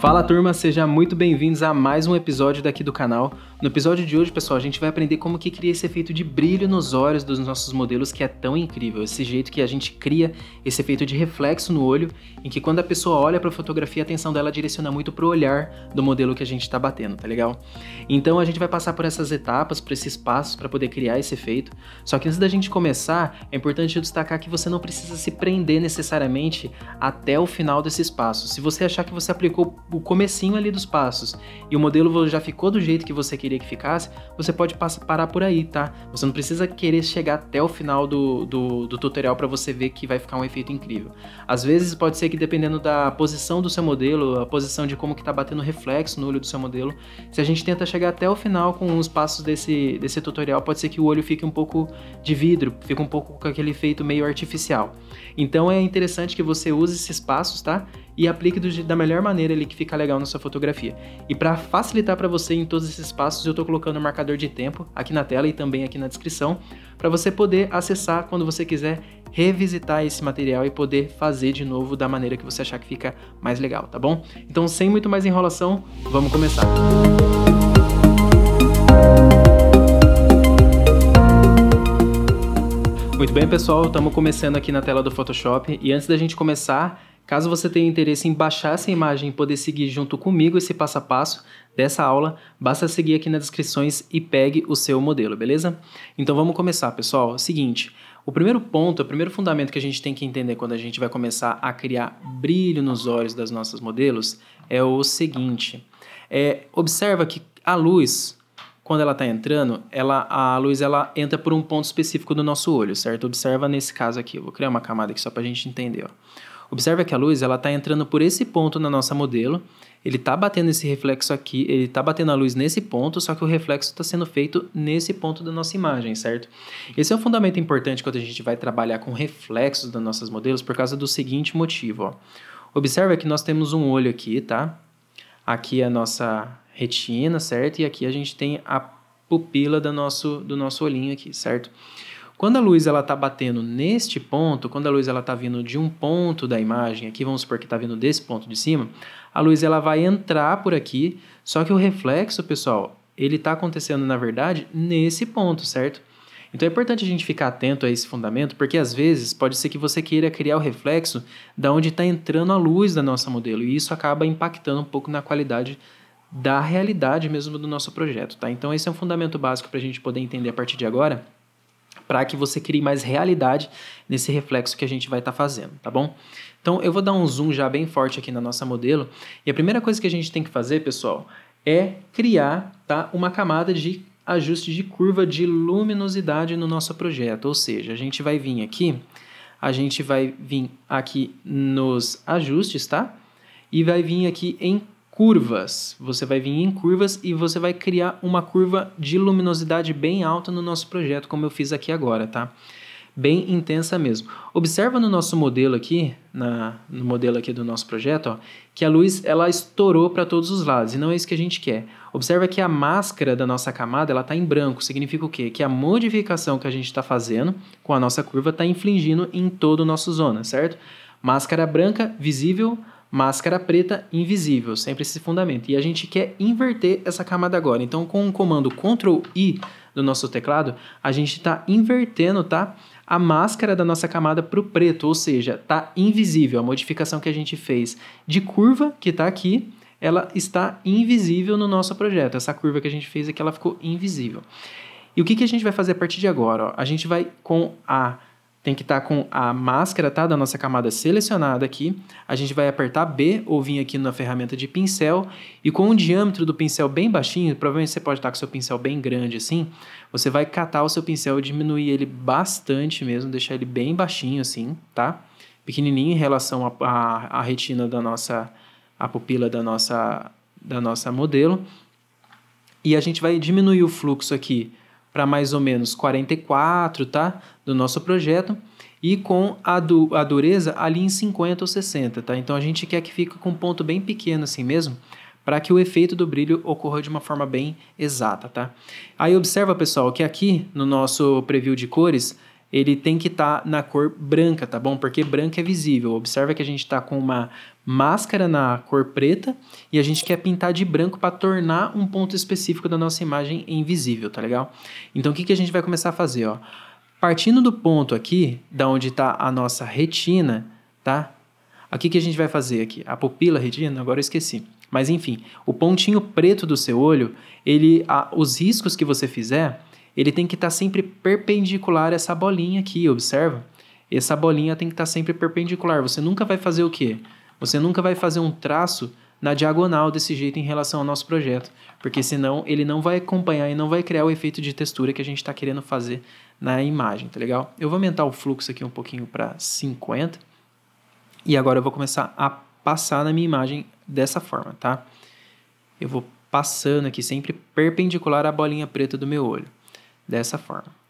Fala turma, sejam muito bem-vindos a mais um episódio daqui do canal. No episódio de hoje, pessoal, a gente vai aprender como que cria esse efeito de brilho nos olhos dos nossos modelos, que é tão incrível. Esse jeito que a gente cria esse efeito de reflexo no olho, em que quando a pessoa olha para a fotografia, a atenção dela direciona muito pro olhar do modelo que a gente está batendo, tá legal? Então a gente vai passar por essas etapas, por esses passos para poder criar esse efeito. Só que antes da gente começar, é importante eu destacar que você não precisa se prender necessariamente até o final desses passos. Se você achar que você aplicou o comecinho ali dos passos e o modelo já ficou do jeito que você queria que ficasse, você pode parar por aí, tá? Você não precisa querer chegar até o final do tutorial para você ver que vai ficar um efeito incrível. Às vezes pode ser que dependendo da posição do seu modelo, a posição de como que tá batendo reflexo no olho do seu modelo, se a gente tenta chegar até o final com os passos desse tutorial, pode ser que o olho fique um pouco de vidro, fique um pouco com aquele efeito meio artificial. Então é interessante que você use esses passos, tá? E aplique da melhor maneira ali que fica legal na sua fotografia. E para facilitar para você em todos esses passos, eu estou colocando um marcador de tempo aqui na tela e também aqui na descrição, para você poder acessar quando você quiser revisitar esse material e poder fazer de novo da maneira que você achar que fica mais legal, tá bom? Então, sem muito mais enrolação, vamos começar. Muito bem, pessoal, estamos começando aqui na tela do Photoshop e antes da gente começar, caso você tenha interesse em baixar essa imagem e poder seguir junto comigo esse passo a passo dessa aula, basta seguir aqui nas descrições e pegue o seu modelo, beleza? Então vamos começar, pessoal. É o seguinte, o primeiro ponto, o primeiro fundamento que a gente tem que entender quando a gente vai começar a criar brilho nos olhos das nossas modelos é o seguinte, observa que a luz, quando ela está entrando, a luz entra por um ponto específico do nosso olho, certo? Observa nesse caso aqui, eu vou criar uma camada aqui só para a gente entender, ó. Observa que a luz está entrando por esse ponto na nossa modelo, ele está batendo esse reflexo aqui, ele está batendo a luz nesse ponto, só que o reflexo está sendo feito nesse ponto da nossa imagem, certo? Esse é um fundamento importante quando a gente vai trabalhar com reflexos das nossas modelos por causa do seguinte motivo, ó. Observa que nós temos um olho aqui, tá? Aqui é a nossa retina, certo? E aqui a gente tem a pupila do nosso olhinho aqui, certo? Quando a luz está batendo neste ponto, quando a luz está vindo de um ponto da imagem, aqui vamos supor que está vindo desse ponto de cima, a luz vai entrar por aqui, só que o reflexo, pessoal, ele está acontecendo, na verdade, nesse ponto, certo? Então é importante a gente ficar atento a esse fundamento, porque às vezes pode ser que você queira criar o reflexo da onde está entrando a luz da nossa modelo, e isso acaba impactando um pouco na qualidade da realidade mesmo do nosso projeto, tá? Então esse é um fundamento básico para a gente poder entender a partir de agora, para que você crie mais realidade nesse reflexo que a gente vai estar fazendo, tá bom? Então, eu vou dar um zoom já bem forte aqui na nossa modelo, e a primeira coisa que a gente tem que fazer, pessoal, é criar, tá, uma camada de ajuste de curva de luminosidade no nosso projeto, ou seja, a gente vai vir aqui nos ajustes, tá? E vai vir aqui em curvas, você vai vir em curvas e você vai criar uma curva de luminosidade bem alta no nosso projeto, como eu fiz aqui agora, tá? Bem intensa mesmo. Observa no nosso modelo aqui, no modelo aqui do nosso projeto, ó, que a luz ela estourou para todos os lados, e não é isso que a gente quer. Observa que a máscara da nossa camada ela está em branco, significa o quê? Que a modificação que a gente está fazendo com a nossa curva está infligindo em todo o nosso zona, certo? Máscara branca, visível, máscara preta, invisível, sempre esse fundamento. E a gente quer inverter essa camada agora. Então, com o comando Ctrl+I do nosso teclado, a gente está invertendo, tá, a máscara da nossa camada para o preto, ou seja, está invisível. A modificação que a gente fez de curva, que está aqui, ela está invisível no nosso projeto. Essa curva que a gente fez aqui, ela ficou invisível. E o que a gente vai fazer a partir de agora? Ó? A gente vai tem que estar com a máscara, tá, da nossa camada selecionada aqui. A gente vai apertar B ou vir aqui na ferramenta de pincel e com o diâmetro do pincel bem baixinho, provavelmente você pode estar com o seu pincel bem grande assim, você vai catar o seu pincel e diminuir ele bastante mesmo, deixar ele bem baixinho assim, tá? Pequenininho em relação à retina a pupila da nossa modelo. E a gente vai diminuir o fluxo aqui para mais ou menos 44, tá? Do nosso projeto, e com a dureza ali em 50 ou 60, tá? Então a gente quer que fique com um ponto bem pequeno assim mesmo, para que o efeito do brilho ocorra de uma forma bem exata, tá? Aí observa, pessoal, que aqui no nosso preview de cores, ele tem que estar na cor branca, tá bom? Porque branca é visível. Observa que a gente está com uma máscara na cor preta e a gente quer pintar de branco para tornar um ponto específico da nossa imagem invisível, tá legal? Então, o que a gente vai começar a fazer, ó? Partindo do ponto aqui, da onde está a nossa retina, tá? Aqui que a gente vai fazer aqui? A pupila retina, agora eu esqueci. Mas enfim, o pontinho preto do seu olho, os riscos que você fizer, ele tem que estar sempre perpendicular a essa bolinha aqui, observa? Essa bolinha tem que estar sempre perpendicular. Você nunca vai fazer o quê? Você nunca vai fazer um traço na diagonal desse jeito em relação ao nosso projeto, porque senão ele não vai acompanhar e não vai criar o efeito de textura que a gente está querendo fazer na imagem, tá legal? Eu vou aumentar o fluxo aqui um pouquinho para 50 e agora eu vou começar a passar na minha imagem dessa forma, tá? Eu vou passando aqui sempre perpendicular à bolinha preta do meu olho, dessa forma.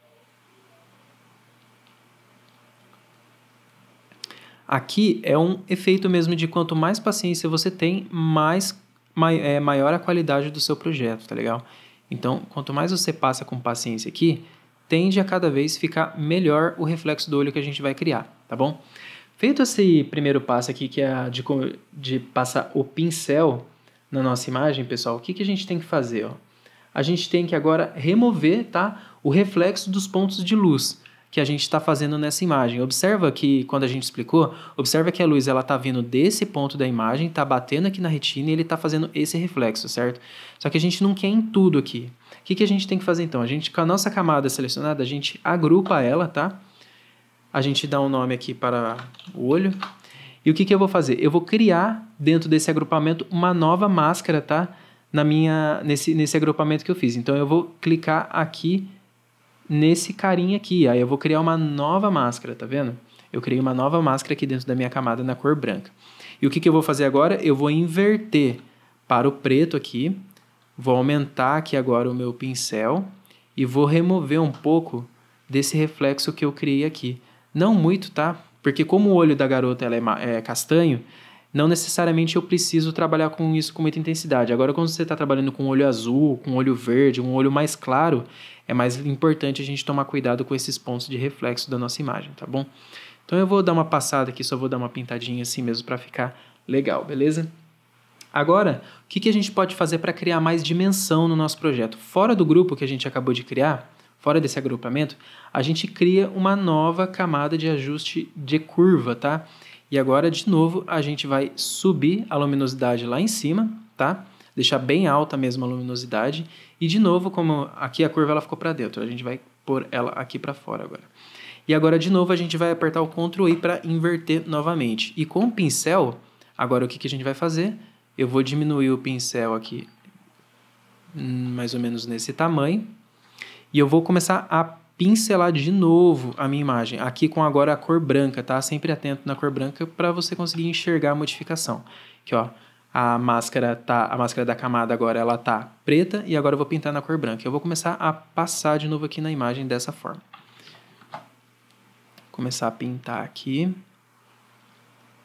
Aqui é um efeito mesmo de quanto mais paciência você tem, maior a qualidade do seu projeto, tá legal? Então, quanto mais você passa com paciência aqui, tende a cada vez ficar melhor o reflexo do olho que a gente vai criar, tá bom? Feito esse primeiro passo aqui, que é de passar o pincel na nossa imagem, pessoal, o que a gente tem que fazer, ó? A gente tem que agora remover, tá, o reflexo dos pontos de luz que a gente está fazendo nessa imagem. Observa que, quando a gente explicou, observa que a luz está vindo desse ponto da imagem, está batendo aqui na retina e ele está fazendo esse reflexo, certo? Só que a gente não quer em tudo aqui. O que a gente tem que fazer então? A gente, com a nossa camada selecionada, a gente agrupa ela, tá? A gente dá um nome aqui para o olho. E o que eu vou fazer? Eu vou criar, dentro desse agrupamento, uma nova máscara, tá? Nesse agrupamento que eu fiz. Então, eu vou clicar aqui nesse carinha aqui. Aí eu vou criar uma nova máscara, tá vendo? Eu criei uma nova máscara aqui dentro da minha camada na cor branca. E o que eu vou fazer agora? Eu vou inverter para o preto aqui. Vou aumentar aqui agora o meu pincel. E vou remover um pouco desse reflexo que eu criei aqui. Não muito, tá? Porque como o olho da garota ela é castanho, não necessariamente eu preciso trabalhar com isso com muita intensidade. Agora, quando você está trabalhando com olho azul, com olho verde, um olho mais claro, é mais importante a gente tomar cuidado com esses pontos de reflexo da nossa imagem, tá bom? Então, eu vou dar uma passada aqui, só vou dar uma pintadinha assim mesmo para ficar legal, beleza? Agora, o que a gente pode fazer para criar mais dimensão no nosso projeto? Fora do grupo que a gente acabou de criar, fora desse agrupamento, a gente cria uma nova camada de ajuste de curva, tá? E agora, de novo, a gente vai subir a luminosidade lá em cima, tá? Deixar bem alta mesmo a luminosidade. E, de novo, como aqui a curva ela ficou para dentro, a gente vai pôr ela aqui para fora agora. E agora, de novo, a gente vai apertar o Ctrl I para inverter novamente. E com o pincel, agora o que a gente vai fazer? Eu vou diminuir o pincel aqui, mais ou menos nesse tamanho. E eu vou começar a pincelar de novo a minha imagem, aqui com agora a cor branca, tá? Sempre atento na cor branca para você conseguir enxergar a modificação. Aqui, ó, a máscara da camada agora ela tá preta e agora eu vou pintar na cor branca. Eu vou começar a passar de novo aqui na imagem dessa forma. Começar a pintar aqui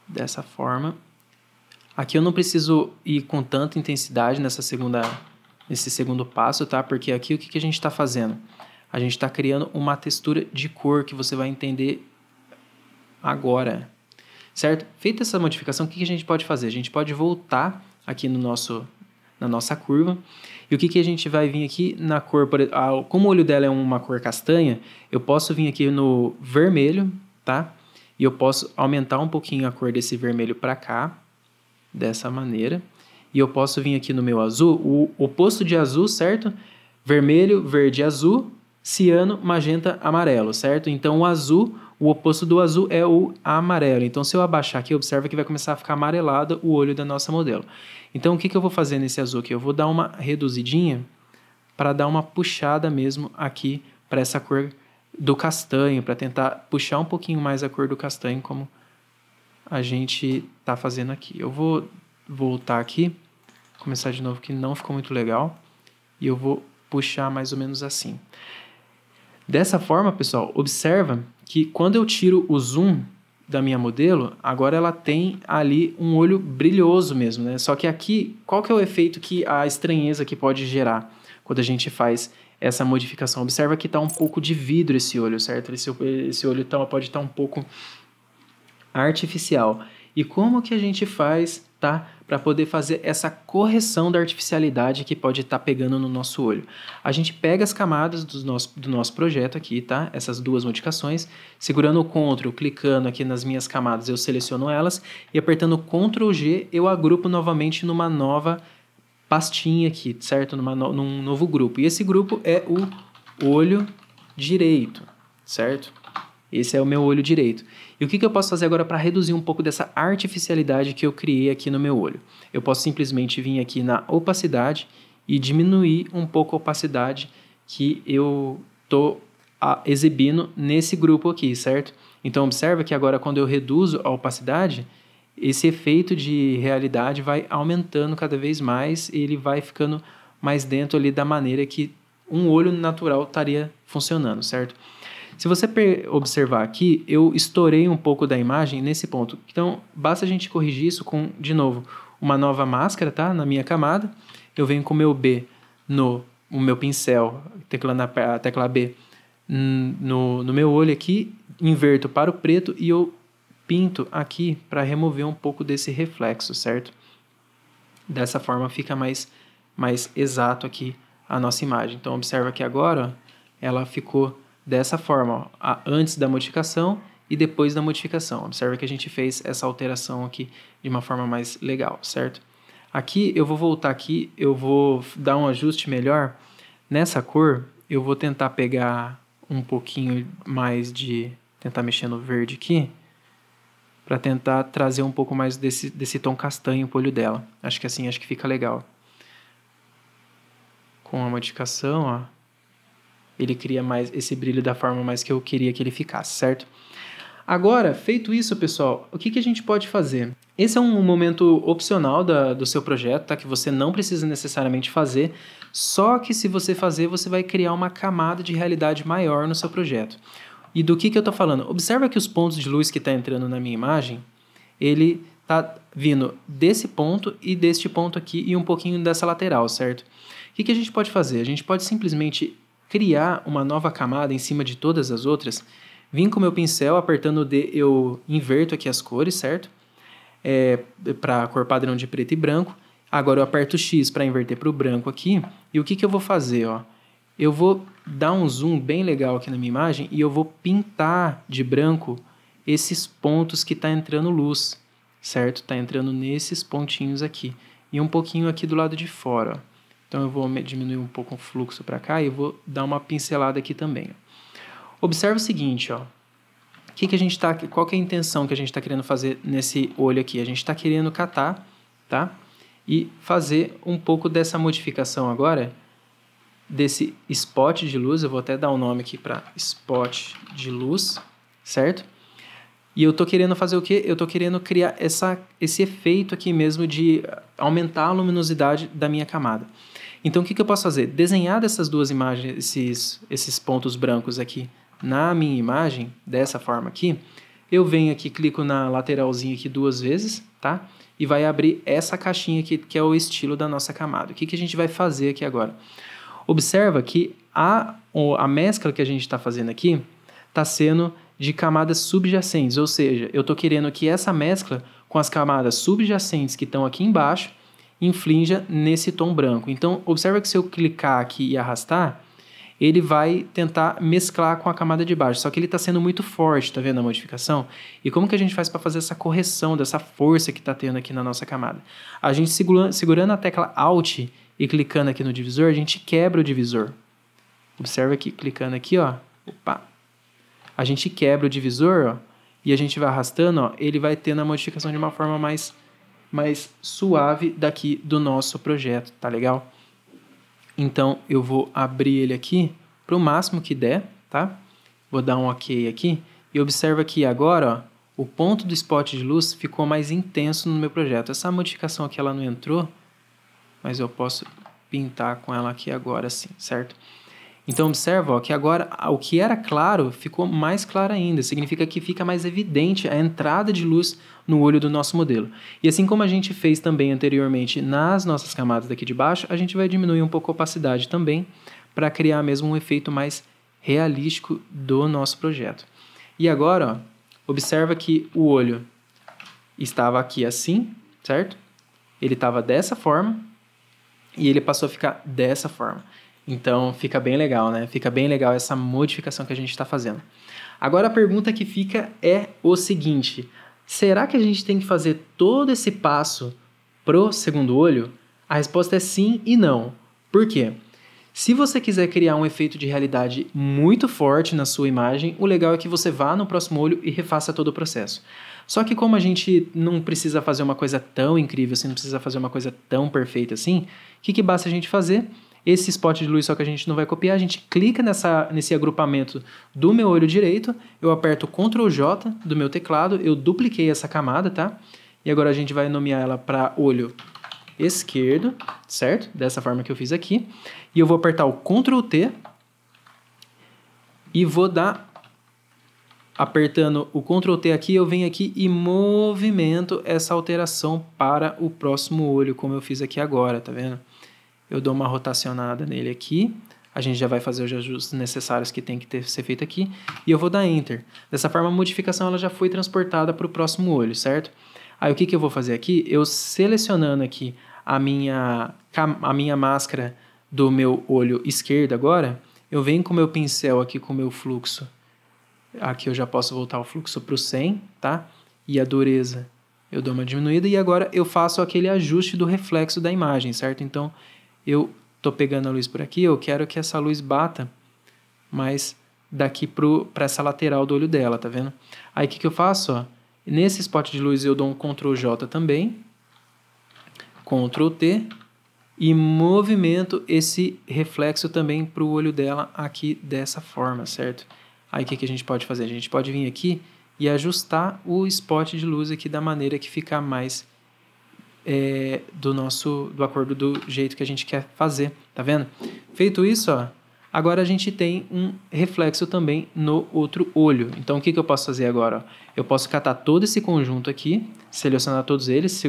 dessa forma. Aqui eu não preciso ir com tanta intensidade nesse segundo passo, tá? Porque aqui o que a gente está fazendo? A gente está criando uma textura de cor que você vai entender agora, certo? Feita essa modificação, o que a gente pode fazer? A gente pode voltar aqui na nossa curva. E o que a gente vai vir aqui na cor... Como o olho dela é uma cor castanha, eu posso vir aqui no vermelho, tá? E eu posso aumentar um pouquinho a cor desse vermelho para cá, dessa maneira. E eu posso vir aqui no meu azul, o oposto de azul, certo? Vermelho, verde, azul, ciano, magenta, amarelo, certo? Então, o azul, o oposto do azul é o amarelo. Então, se eu abaixar aqui, observa que vai começar a ficar amarelado o olho da nossa modelo. Então, o que eu vou fazer nesse azul aqui? Eu vou dar uma reduzidinha para dar uma puxada mesmo aqui para essa cor do castanho, para tentar puxar um pouquinho mais a cor do castanho, como a gente está fazendo aqui. Eu vou voltar aqui, começar de novo que não ficou muito legal, e eu vou puxar mais ou menos assim. Dessa forma, pessoal, observa que quando eu tiro o zoom da minha modelo, agora ela tem ali um olho brilhoso mesmo, né? Só que aqui, qual que é o efeito que a estranheza que pode gerar quando a gente faz essa modificação. Observa que está um pouco de vidro esse olho, certo? Esse olho pode estar um pouco artificial. E como que a gente faz, tá? Para poder fazer essa correção da artificialidade que pode estar pegando no nosso olho. A gente pega as camadas do nosso projeto aqui, tá? Essas duas modificações, segurando o Ctrl, clicando aqui nas minhas camadas, eu seleciono elas e apertando Ctrl G, eu agrupo novamente numa nova pastinha aqui, certo? Num novo grupo. E esse grupo é o olho direito, certo? Esse é o meu olho direito. E o que eu posso fazer agora para reduzir um pouco dessa artificialidade que eu criei aqui no meu olho? Eu posso simplesmente vir aqui na opacidade e diminuir um pouco a opacidade que eu estou exibindo nesse grupo aqui, certo? Então, observa que agora quando eu reduzo a opacidade, esse efeito de realidade vai aumentando cada vez mais e ele vai ficando mais dentro ali da maneira que um olho natural estaria funcionando, certo? Se você observar aqui, eu estourei um pouco da imagem nesse ponto. Então, basta a gente corrigir isso com, de novo, uma nova máscara, tá? Na minha camada. Eu venho com o meu B o meu pincel, a tecla B, no meu olho aqui, inverto para o preto e eu pinto aqui para remover um pouco desse reflexo, certo? Dessa forma fica mais exato aqui a nossa imagem. Então, observa que agora, ó, ela ficou dessa forma, ó, antes da modificação e depois da modificação. Observa que a gente fez essa alteração aqui de uma forma mais legal, certo? Aqui, eu vou voltar aqui, eu vou dar um ajuste melhor. Nessa cor, eu vou tentar pegar um pouquinho mais tentar mexer no verde aqui, para tentar trazer um pouco mais desse tom castanho pro olho dela. Acho que assim, fica legal. Com a modificação, ó, ele cria mais esse brilho da forma mais que eu queria que ele ficasse, certo? Agora, feito isso, pessoal, o que a gente pode fazer? Esse é um momento opcional do seu projeto, tá? Que você não precisa necessariamente fazer, só que se você fazer, você vai criar uma camada de realidade maior no seu projeto. E do que eu estou falando? Observa que os pontos de luz que está entrando na minha imagem, ele está vindo desse ponto e deste ponto aqui e um pouquinho dessa lateral, certo? O que a gente pode fazer? A gente pode simplesmente criar uma nova camada em cima de todas as outras. Vim com o meu pincel, apertando o D, eu inverto aqui as cores, certo? Para a cor padrão de preto e branco. Agora eu aperto o X para inverter para o branco aqui. E o que eu vou fazer? Ó? Eu vou dar um zoom bem legal aqui na minha imagem e eu vou pintar de branco esses pontos que está entrando luz, certo? Está entrando nesses pontinhos aqui. E um pouquinho aqui do lado de fora, ó. Então, eu vou diminuir um pouco o fluxo para cá e eu vou dar uma pincelada aqui também. Observe o seguinte, ó. Qual que é a intenção que a gente está querendo fazer nesse olho aqui? A gente está querendo catar, tá? E fazer um pouco dessa modificação agora, desse spot de luz. Eu vou até dar um nome aqui para spot de luz, certo? E eu estou querendo fazer o quê? Eu estou querendo criar esse efeito aqui mesmo de aumentar a luminosidade da minha camada. Então, o que eu posso fazer? Desenhar dessas duas imagens, esses pontos brancos aqui na minha imagem, dessa forma aqui. Eu venho aqui, clico na lateralzinha aqui 2 vezes, tá? E vai abrir essa caixinha aqui, que é o estilo da nossa camada. O que a gente vai fazer aqui agora? Observa que a mescla que a gente está fazendo aqui está sendo de camadas subjacentes, ou seja, eu estou querendo que essa mescla com as camadas subjacentes que estão aqui embaixo inflinja nesse tom branco. Então, observa que se eu clicar aqui e arrastar, ele vai tentar mesclar com a camada de baixo, só que ele está sendo muito forte, tá vendo a modificação? E como que a gente faz para fazer essa correção dessa força que está tendo aqui na nossa camada? A gente segurando a tecla Alt e clicando aqui no divisor, a gente quebra o divisor. Observa que clicando aqui, ó, opa, a gente quebra o divisor, ó, e a gente vai arrastando, ó, ele vai tendo a modificação de uma forma mais suave daqui do nosso projeto, tá legal? Então, eu vou abrir ele aqui para o máximo que der, tá? Vou dar um OK aqui. E observa que agora, ó, o ponto do spot de luz ficou mais intenso no meu projeto. Essa modificação aqui, ela não entrou, mas eu posso pintar com ela aqui agora sim, certo? Então, observa, ó, que agora o que era claro ficou mais claro ainda. Significa que fica mais evidente a entrada de luz no olho do nosso modelo. E assim como a gente fez também anteriormente nas nossas camadas daqui de baixo, a gente vai diminuir um pouco a opacidade também para criar mesmo um efeito mais realístico do nosso projeto. E agora, ó, observa que o olho estava aqui assim, certo? Ele estava dessa forma e ele passou a ficar dessa forma. Então, fica bem legal, né? Fica bem legal essa modificação que a gente está fazendo. Agora, a pergunta que fica é o seguinte: será que a gente tem que fazer todo esse passo pro segundo olho? A resposta é sim e não. Por quê? Se você quiser criar um efeito de realidade muito forte na sua imagem, o legal é que você vá no próximo olho e refaça todo o processo. Só que como a gente não precisa fazer uma coisa tão incrível assim, não precisa fazer uma coisa tão perfeita assim, o que basta a gente fazer? Esse spot de luz só que a gente não vai copiar, a gente clica nesse agrupamento do meu olho direito, eu aperto Ctrl J do meu teclado, eu dupliquei essa camada, tá? E agora a gente vai nomear ela para olho esquerdo, certo? Dessa forma que eu fiz aqui. E eu vou apertar o Ctrl T e vou dar... Apertando o Ctrl T aqui, eu venho aqui e movimento essa alteração para o próximo olho, como eu fiz aqui agora, tá vendo? Eu dou uma rotacionada nele aqui, a gente já vai fazer os ajustes necessários que tem que ser feito aqui, e eu vou dar Enter. Dessa forma, a modificação ela já foi transportada para o próximo olho, certo? Aí o que eu vou fazer aqui? Eu selecionando aqui a minha máscara do meu olho esquerdo agora, eu venho com o meu pincel aqui com o meu fluxo. Aqui eu já posso voltar o fluxo para o 100, tá? E a dureza eu dou uma diminuída e agora eu faço aquele ajuste do reflexo da imagem, certo? Então, eu tô pegando a luz por aqui, eu quero que essa luz bata mais daqui para essa lateral do olho dela, tá vendo? Aí, o que eu faço? Ó? Nesse spot de luz eu dou um Ctrl J também, Ctrl T, e movimento esse reflexo também para o olho dela aqui dessa forma, certo? Aí o que a gente pode fazer? A gente pode vir aqui e ajustar o spot de luz aqui da maneira que ficar mais do acordo do jeito que a gente quer fazer, tá vendo? Feito isso, ó, agora a gente tem um reflexo também no outro olho. Então o que eu posso fazer agora? Ó? Eu posso catar todo esse conjunto aqui, selecionar todos eles,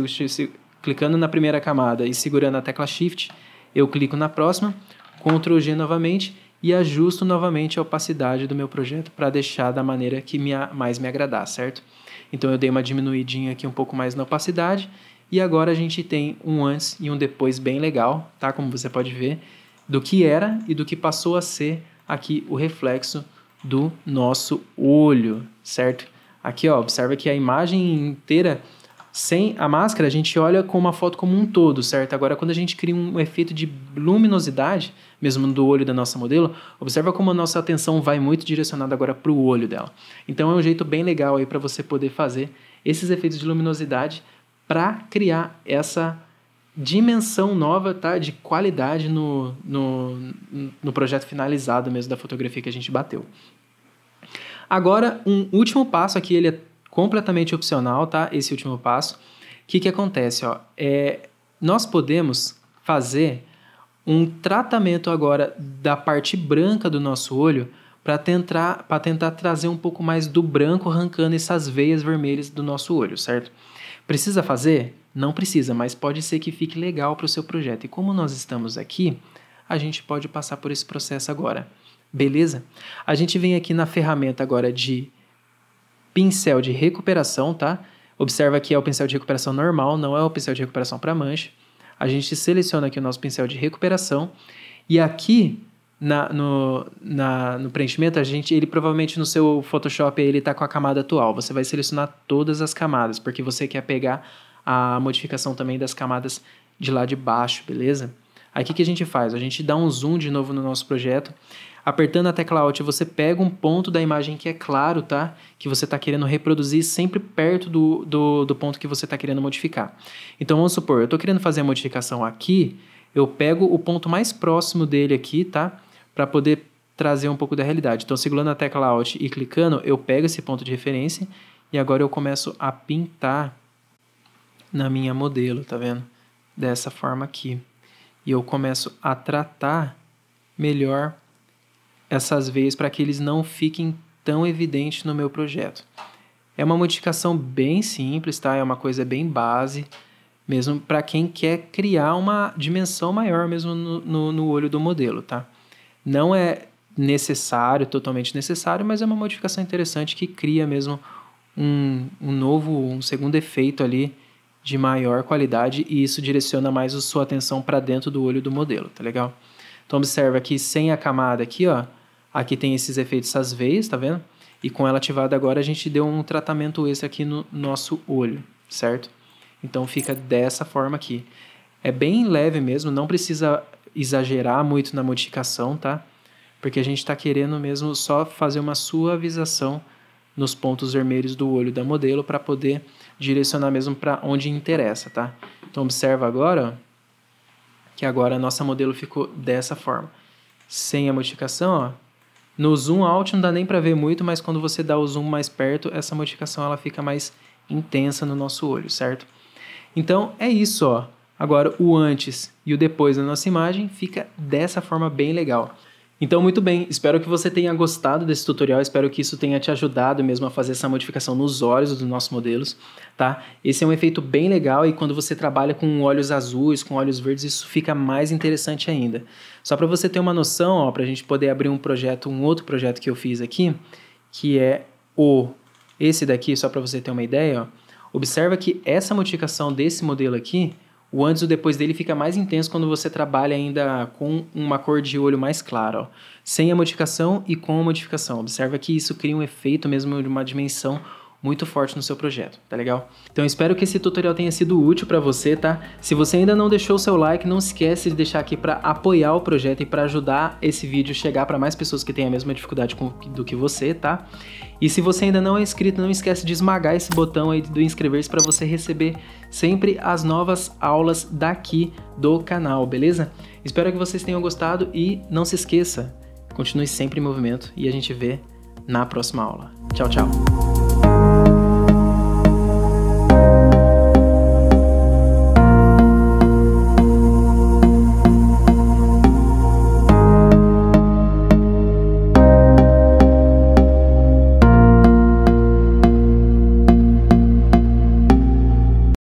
clicando na primeira camada e segurando a tecla Shift, eu clico na próxima, Ctrl G novamente, e ajusto novamente a opacidade do meu projeto para deixar da maneira que mais me agradar, certo? Então eu dei uma diminuidinha aqui um pouco mais na opacidade e agora a gente tem um antes e um depois bem legal, tá? Como você pode ver, do que era e do que passou a ser aqui o reflexo do nosso olho, certo? Aqui, ó, observa que a imagem inteira sem a máscara, a gente olha com uma foto como um todo, certo? Agora, quando a gente cria um efeito de luminosidade, mesmo do olho da nossa modelo, observa como a nossa atenção vai muito direcionada agora para o olho dela. Então, é um jeito bem legal aí para você poder fazer esses efeitos de luminosidade para criar essa dimensão nova, tá? De qualidade no projeto finalizado mesmo da fotografia que a gente bateu. Agora, um último passo aqui, ele é completamente opcional, tá? Esse último passo. O que acontece? Ó? Nós podemos fazer um tratamento agora da parte branca do nosso olho para tentar trazer um pouco mais do branco, arrancando essas veias vermelhas do nosso olho, certo? Precisa fazer? Não precisa, mas pode ser que fique legal para o seu projeto. E como nós estamos aqui, a gente pode passar por esse processo agora. Beleza? A gente vem aqui na ferramenta agora de pincel de recuperação, tá? Observa que é o pincel de recuperação normal, não é o pincel de recuperação para mancha. A gente seleciona aqui o nosso pincel de recuperação e aqui no preenchimento, ele provavelmente no seu Photoshop ele está com a camada atual. Você vai selecionar todas as camadas, porque você quer pegar a modificação também das camadas de lá de baixo, beleza? Aí o que a gente faz? A gente dá um zoom de novo no nosso projeto. Apertando a tecla Alt, você pega um ponto da imagem que é claro, tá? Que você está querendo reproduzir sempre perto do ponto que você está querendo modificar. Então, vamos supor, eu estou querendo fazer a modificação aqui, eu pego o ponto mais próximo dele aqui, tá? Para poder trazer um pouco da realidade. Então, segurando a tecla Alt e clicando, eu pego esse ponto de referência e agora eu começo a pintar na minha modelo, tá vendo? Dessa forma aqui. E eu começo a tratar melhor essas veias para que eles não fiquem tão evidentes no meu projeto. É uma modificação bem simples, tá? É uma coisa bem base, mesmo para quem quer criar uma dimensão maior mesmo no olho do modelo, tá? Não é necessário, totalmente necessário, mas é uma modificação interessante que cria mesmo um segundo efeito ali de maior qualidade, e isso direciona mais a sua atenção para dentro do olho do modelo, tá legal? Então observa aqui sem a camada aqui, ó, aqui tem esses efeitos, essas veias, tá vendo? E com ela ativada agora a gente deu um tratamento extra aqui no nosso olho, certo? Então fica dessa forma aqui. É bem leve mesmo, não precisa exagerar muito na modificação, tá? Porque a gente está querendo mesmo só fazer uma suavização nos pontos vermelhos do olho da modelo para poder direcionar mesmo para onde interessa, tá? Então observa agora, ó, que agora a nossa modelo ficou dessa forma. Sem a modificação, ó. No zoom out não dá nem para ver muito, mas quando você dá o zoom mais perto, essa modificação ela fica mais intensa no nosso olho, certo? Então é isso, ó. Agora o antes e o depois da nossa imagem fica dessa forma bem legal. Então, muito bem, espero que você tenha gostado desse tutorial, espero que isso tenha te ajudado mesmo a fazer essa modificação nos olhos dos nossos modelos, tá? Esse é um efeito bem legal e quando você trabalha com olhos azuis, com olhos verdes, isso fica mais interessante ainda. Só para você ter uma noção, ó, para a gente poder abrir um outro projeto que eu fiz aqui, que é esse daqui, só para você ter uma ideia, ó, observa que essa modificação desse modelo aqui, o antes e o depois dele fica mais intenso quando você trabalha ainda com uma cor de olho mais clara, ó. Sem a modificação e com a modificação. Observa que isso cria um efeito mesmo de uma dimensão muito forte no seu projeto, tá legal? Então espero que esse tutorial tenha sido útil para você, tá? Se você ainda não deixou o seu like, não esquece de deixar aqui para apoiar o projeto e para ajudar esse vídeo a chegar para mais pessoas que têm a mesma dificuldade do que você, tá? E se você ainda não é inscrito, não esquece de esmagar esse botão aí do inscrever-se para você receber sempre as novas aulas daqui do canal, beleza? Espero que vocês tenham gostado e não se esqueça, continue sempre em movimento e a gente vê na próxima aula. Tchau, tchau!